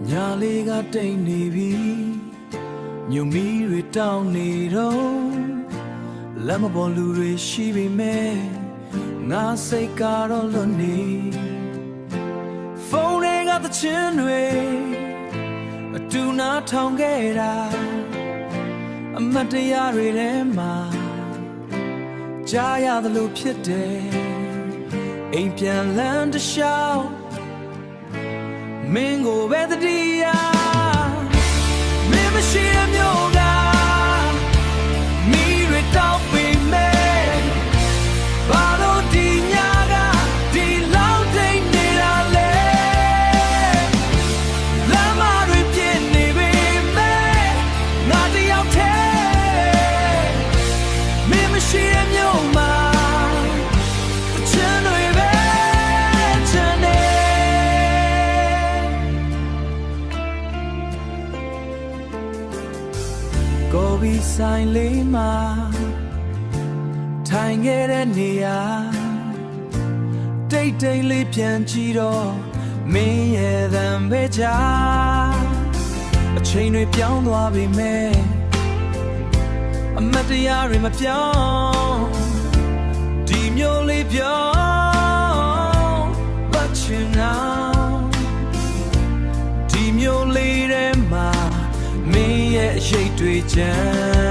ညာလေးကတိတ်နေပြီညမီးတွေတောင်းနေတော့လက်မပေါ်လူတွေရှိပေမဲ့ငါစိတ်ကတော့လွတ်နေဖုန်းတွေကသချင်းတွေအတူနာထောင်ခဲ့တာအမတ်တရားတွေထဲမှာကြားရသလိုဖြစ်တယ်အိမ်ပြန်လန်းတစ်လျှောက်မင်းကိုပဲတတိယမင်းမရှိတဲ့မြို့ကမိတွေတောက်ပေမဲ့ဘာလို့ဒီညကဒီလောက်တိတ်နေတာလဲလမ်းမတွေပြည့်နေပေမဲ့ငါတယောက်တည်းမင်းမရှိတဲ့မြို့မှာချမ်းတွေပဲချမ်းနေကိုဘီဆိုင်လေးမှာထိုင်ခဲ့တဲ့နေရာတိတ်တိတ်လေးပြန်ကြည့်တော့မင်းရဲ့သံပဲချာအချိန်တွေပြောင်းသွားပြီမဲ့အမတ်တရားတွေမပြောင်းဒီမျိုးလေးပြောင်းပတ်ချင်အောင်ဒီမျိုးလေးထဲမှာမင်းရဲ့အရှိတ်တွေချမ်း